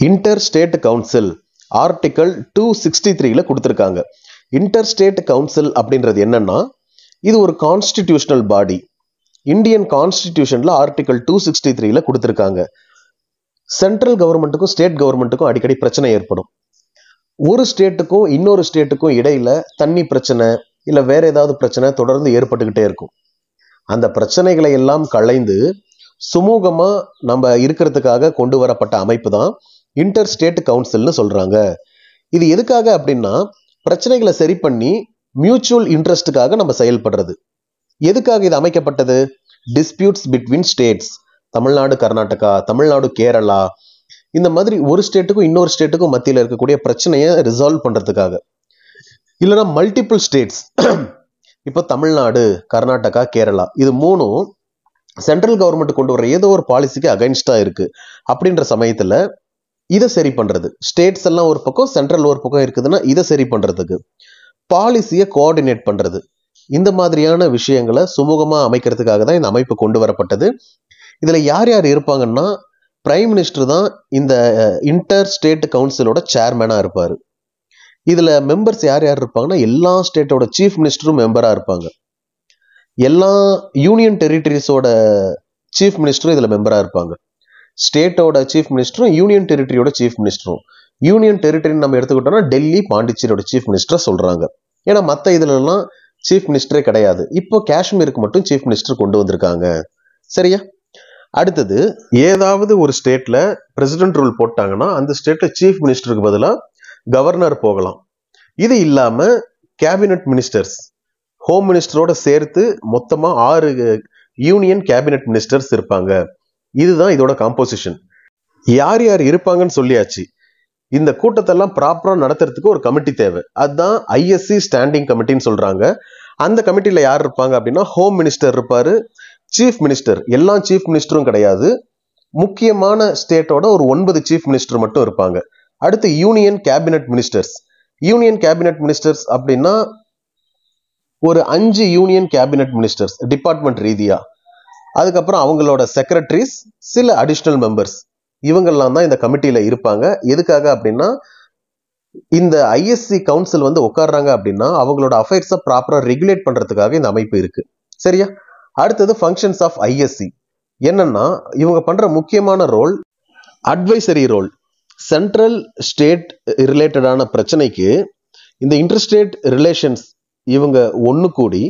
Inter state council article 263ல கொடுத்துருக்காங்க. Inter state council அப்படின்றது என்னன்னா, இது ஒரு கான்ஸ்டிடியூஷனல் பாடி. இந்தியன் கான்ஸ்டிடியூஷன்ல ஆர்டிகல் 263ல கொடுத்துருக்காங்க. சென்ட்ரல் கவர்மெண்ட்டுக்கும் ஸ்டேட் கவர்மெண்ட்டுக்கும் அடிக்கடி பிரச்சனை ஏற்படும். ஒரு ஸ்டேட்டுக்கும் இன்னொரு ஸ்டேட்டுக்கும் இடையில தண்ணி பிரச்சனை இல்லை வேற ஏதாவது பிரச்சனை தொடர்ந்து ஏற்பட்டுக்கிட்டே இருக்கும். அந்த பிரச்சனைகளை எல்லாம் களைந்து சுமூகமா நம்ம இருக்கிறதுக்காக கொண்டு வரப்பட்ட அமைப்பு தான் இன்டர் ஸ்டேட் கவுன்சில்னு சொல்றாங்க. இது எதுக்காக அப்படின்னா, பிரச்சனைகளை சரி பண்ணி மியூச்சுவல் இன்ட்ரெஸ்டுக்காக நம்ம செயல்படுறது. எதுக்காக இது அமைக்கப்பட்டது? Disputes between states, Tamil Nadu Karnataka, Tamil Nadu Kerala, இந்த மாதிரி ஒரு ஸ்டேட்டுக்கும் இன்னொரு ஸ்டேட்டுக்கும் மத்தியில் இருக்கக்கூடிய பிரச்சனையை ரிசால்வ் பண்றதுக்காக. இல்லைன்னா மல்டிபிள் ஸ்டேட்ஸ், இப்போ தமிழ்நாடு, கர்நாடகா, கேரளா, இது மூணும் சென்ட்ரல் கவர்மெண்ட் கொண்டு வர ஏதோ ஒரு பாலிசிக்கு அகைன்ஸ்டா இருக்கு அப்படின்ற சமயத்துல இதை சரி பண்றது. ஸ்டேட்ஸ் எல்லாம் ஒரு பக்கம், சென்ட்ரல் ஒரு பக்கம் இருக்குதுன்னா இதை சரி பண்றதுக்கு, பாலிசியை கோஆர்டினேட் பண்றது, இந்த மாதிரியான விஷயங்களை சுமூகமா அமைக்கிறதுக்காக தான் இந்த அமைப்பு கொண்டு வரப்பட்டது. இதுல யார் யார் இருப்பாங்கன்னா, பிரைம் மினிஸ்டர் தான் இந்த இன்டர் ஸ்டேட் கவுன்சிலோட சேர்மேனா இருப்பாரு. இதுல மெம்பர்ஸ் யார் யார் இருப்பாங்கன்னா, எல்லா ஸ்டேட்டோட சீஃப் மினிஸ்டரும் மெம்பரா இருப்பாங்க. எல்லா யூனியன் டெரிட்டரிஸோட சீஃப் மினிஸ்டரும் இதுல மெம்பரா இருப்பாங்க. ஸ்டேட்டோட சீஃப் மினிஸ்டரும் யூனியன் டெரிட்டரியோட சீஃப் மினிஸ்டரும். யூனியன் டெரிட்டரி நம்ம எடுத்துக்கிட்டோம்னா டெல்லி, பாண்டிச்சேரியோட சீஃப் மினிஸ்டரை சொல்றாங்க. ஏன்னா மற்ற இதுல எல்லாம் சீஃப் மினிஸ்டரே கிடையாது. இப்போ காஷ்மீருக்கு மட்டும் சீஃப் மினிஸ்டர் கொண்டு வந்திருக்காங்க. சரியா? அடுத்தது, ஏதாவது ஒரு ஸ்டேட்ல பிரசிடென்ட் ரூல் போட்டாங்கன்னா அந்த ஸ்டேட்ல சீஃப் மினிஸ்டருக்கு பதிலாக கவர்னர் போகலாம். இது இல்லாம கேபினட் மினிஸ்டர்ஸ், ஹோம் மினிஸ்டரோட சேர்த்து மொத்தமா 6 யூனியன் கேபினட் மினிஸ்டர்ஸ் இருப்பாங்க. இதுதான் இதோட காம்போசிஷன். யார் யார் இருப்பாங்கன்னு சொல்லியாச்சு. இந்த கூட்டத்தெல்லாம் ப்ராப்பரா நடத்துறதுக்கு ஒரு கமிட்டி தேவை. அதுதான் ஐஎஸ்சி ஸ்டாண்டிங் கமிட்டின்னு சொல்றாங்க. அந்த கமிட்டியில யார் இருப்பாங்க அப்படின்னா, ஹோம் மினிஸ்டர் இருப்பாரு, சீஃப் மினிஸ்டர், எல்லா சீஃப் மினிஸ்டரும் கிடையாது, முக்கியமான ஸ்டேட்டோட ஒரு 9 சீஃப் மினிஸ்டர் மட்டும் இருப்பாங்க. அடுத்து union cabinet ministers. Union cabinet ministers அப்படின்னா ஒரு 5 யூனியன் கேபினட் மினிஸ்டர்ஸ் டிபார்ட்மெண்ட் ரீதியா. அதுக்கப்புறம் அவங்களோட செக்ரட்டரிஸ், சில அடிஷனல் மெம்பர்ஸ், இவங்கெல்லாம் தான் இந்த கமிட்டியில இருப்பாங்க. எதுக்காக அப்படின்னா, இந்த ஐஎஸ்சி கவுன்சில் வந்து உட்கார்றாங்க அப்படின்னா அவங்களோட அஃபேர்ஸை ப்ராப்பரா ரெகுலேட் பண்றதுக்காக இந்த அமைப்பு இருக்கு. சரியா? அடுத்தது ஃபங்க்ஷன்ஸ் ஆஃப் ஐஎஸ்சி என்னன்னா, இவங்க பண்ற முக்கியமான role advisory role. Central state ரிலேட்டடான பிரச்சனைக்கு இந்த இன்டர்ஸ்டேட் ரிலேஷன்ஸ் இவங்க ஒன்று கூடி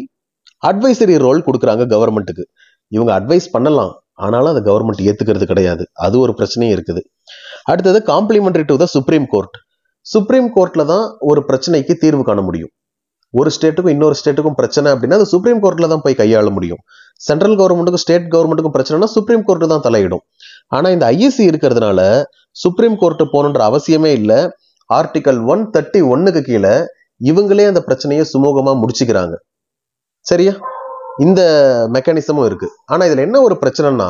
அட்வைசரி ரோல் கொடுக்குறாங்க கவர்மெண்ட்டுக்கு. இவங்க அட்வைஸ் பண்ணலாம், ஆனாலும் அதை கவர்மெண்ட் ஏத்துக்கிறது கிடையாது. அது ஒரு பிரச்சனையும் இருக்குது. அடுத்தது complementary to the supreme court. Supreme கோர்ட்ல தான் ஒரு பிரச்சனைக்கு தீர்வு காண முடியும். ஒரு ஸ்டேட்டுக்கும் இன்னொரு ஸ்டேட்டுக்கும் பிரச்சனை அப்படின்னா அது சுப்ரீம் கோர்ட்ல தான் போய் கையாள முடியும். சென்ட்ரல் கவர்மெண்ட்டுக்கும் ஸ்டேட் கவர்மெண்ட்டுக்கும் பிரச்சனைனா சுப்ரீம் கோர்ட் தான் தலையிடும். ஆனா இந்த ஐஎஸ்சி இருக்கிறதுனால சுப்ரீம் கோர்ட் போகணுன்ற அவசியமே இல்லை. ஆர்டிகல் 131க்கு கீழே இவங்களே அந்த பிரச்சனையை சுமூகமா முடிச்சுக்கிறாங்க. சரியா? இந்த மெக்கானிசமும் இருக்கு. ஆனா இதுல என்ன ஒரு பிரச்சனைனா,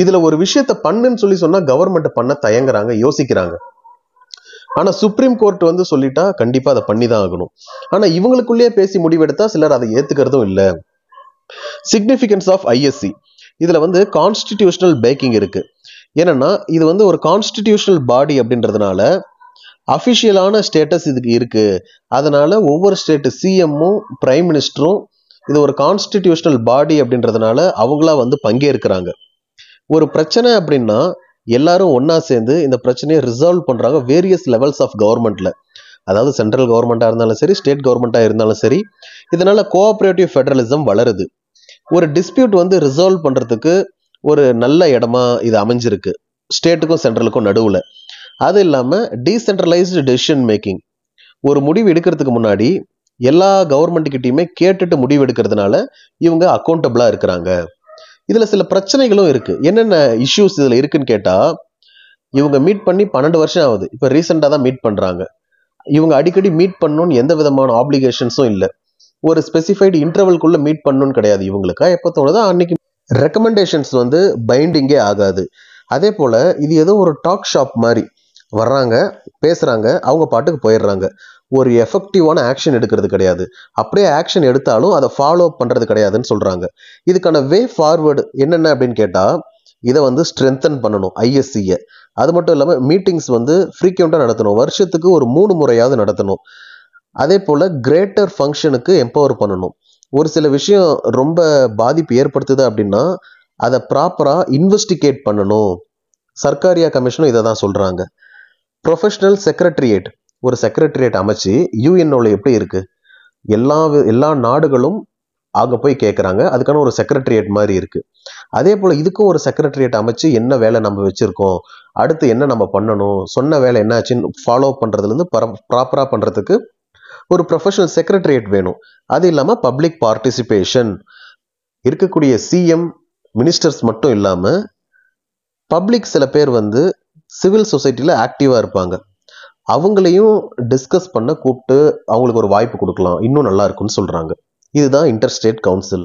இதுல ஒரு விஷயத்த பண்ணுன்னு சொல்லி சொன்னா கவர்மெண்ட் பண்ண தயங்குறாங்க, யோசிக்கிறாங்க. ஆனா சுப்ரீம் கோர்ட் வந்து சொல்லிட்டா கண்டிப்பா அதை பண்ணிதான் ஆகணும். ஆனா இவங்களுக்குள்ளேயே பேசி முடிவெடுத்தா சிலர் அதை ஏத்துக்கிறதும் இல்லை. சிக்னிபிகன்ஸ் ஆஃப் ஐஎஸ்சி, இதுல வந்து கான்ஸ்டிடியூஷனல் பேக்கிங் இருக்கு. ஏன்னா இது வந்து ஒரு கான்ஸ்டிடியூஷனல் பாடி அப்படின்றதுனால அபிஷியலான ஸ்டேட்டஸ் இதுக்கு இருக்கு. அதனால ஒவ்வொரு ஸ்டேட் சிஎம்மும் பிரைம் மினிஸ்டரும் இது ஒரு கான்ஸ்டிடியூஷனல் பாடி அப்படின்றதுனால அவங்களா வந்து பங்கேற்கிறாங்க. ஒரு பிரச்சனை அப்படின்னா எல்லாரும் ஒன்னா சேர்ந்து இந்த பிரச்சனையை ரிசால்வ் பண்றாங்க வேரியஸ் லெவல்ஸ் ஆஃப் கவர்மெண்ட்ல. அதாவது சென்ட்ரல் கவர்மெண்டா இருந்தாலும் சரி, ஸ்டேட் கவர்மெண்டா இருந்தாலும் சரி. இதனால கோஆபரேட்டிவ் ஃபெடரலிசம் வளருது. ஒரு டிஸ்பியூட் வந்து ரிசால்வ் பண்றதுக்கு ஒரு நல்ல இடமா இது அமைஞ்சிருக்கு ஸ்டேட்டுக்கும் சென்ட்ரலுக்கும் நடுவுல. அது இல்லாம டீசென்ட்ரலைஸ்டு டெசிஷன் மேக்கிங், ஒரு முடிவு எடுக்கிறதுக்கு முன்னாடி எல்லா கவர்மெண்ட் கிட்டையுமே கேட்டுட்டு முடிவு எடுக்கிறதுனால இவங்க அக்கௌண்டபிளா இருக்கிறாங்க. இதுல சில பிரச்சனைகளும் இருக்கு. என்னென்ன இஷ்யூஸ் இதுல இருக்குன்னு கேட்டா, இவங்க மீட் பண்ணி 12 வருஷம் ஆகுது. இப்ப ரீசெண்டா தான் மீட் பண்றாங்க. இவங்க அடிக்கடி மீட் பண்ணணும்னு எந்த விதமான ஆப்ளிகேஷன்ஸும் இல்லை. ஒரு ஸ்பெசிஃபைடு இன்டர்வல்குள்ள மீட் பண்ணணும்னு கிடையாது. இவங்களுக்கு எப்போ தோணுதோ அன்னைக்கு. ரெக்கமெண்டேஷன்ஸ் வந்து பைண்டிங்கே ஆகாது. அதே போல இது ஏதோ ஒரு டாக் ஷாப் மாதிரி வர்றாங்க, பேசுறாங்க, அவங்க பாட்டுக்கு போயிடுறாங்க. ஒரு எஃபெக்டிவான ஆக்ஷன் எடுக்கிறது கிடையாது. அப்படியே ஆக்ஷன் எடுத்தாலும் அதை ஃபாலோ பண்றது கிடையாதுன்னு சொல்றாங்க. இதுக்கான வே ஃபார்வர்டு என்னென்ன அப்படின்னு கேட்டா, இதை வந்து ஸ்ட்ரென்தன் பண்ணணும் ஐஎஸ்சியை. அது மட்டும் இல்லாமல் மீட்டிங்ஸ் வந்து ஃப்ரீக்வெண்ட்டாக நடத்தணும், வருஷத்துக்கு ஒரு 3 முறையாவது நடத்தணும். அதே போல் கிரேட்டர் ஃபங்க்ஷனுக்கு எம்பவர் பண்ணணும். ஒரு சில விஷயம் ரொம்ப பாதிப்பு ஏற்படுத்துது அப்படின்னா அதை ப்ராப்பராக இன்வெஸ்டிகேட் பண்ணணும். சர்க்காரியா கமிஷனும் இதை தான் சொல்கிறாங்க. ப்ரொஃபஷனல் செக்ரட்டரியேட், ஒரு செக்ரட்டரியேட் அமைச்சு யூஎன்ஓல எப்படி இருக்கு, எல்லா நாடுகளும் அங்கே போய் கேட்குறாங்க, அதுக்கான ஒரு செக்ரட்டரியேட் மாதிரி இருக்கு. அதே போல் இதுக்கும் ஒரு செக்ரட்டரியேட் அமைச்சு என்ன வேலை நம்ம வச்சுருக்கோம், அடுத்து என்ன நம்ம பண்ணணும், சொன்ன வேலை என்ன ஆச்சுன்னு ஃபாலோ பண்ணுறதுலேருந்து ப்ராப்பராக பண்ணுறதுக்கு ஒரு ப்ரொஃபஷனல் செக்ரட்டரியேட் வேணும். அது இல்லாமல் பப்ளிக் பார்ட்டிசிபேஷன், இருக்கக்கூடிய சிஎம் மினிஸ்டர்ஸ் மட்டும் இல்லாமல் பப்ளிக் சில பேர் வந்து சிவில் சொசைட்டியில் ஆக்டிவாக இருப்பாங்க, அவங்களையும் டிஸ்கஸ் பண்ண கூப்பிட்டு அவங்களுக்கு ஒரு வாய்ப்பு கொடுக்கலாம், இன்னும் நல்லா இருக்குன்னு சொல்கிறாங்க. இதுதான் இன்டர் ஸ்டேட் கவுன்சில்.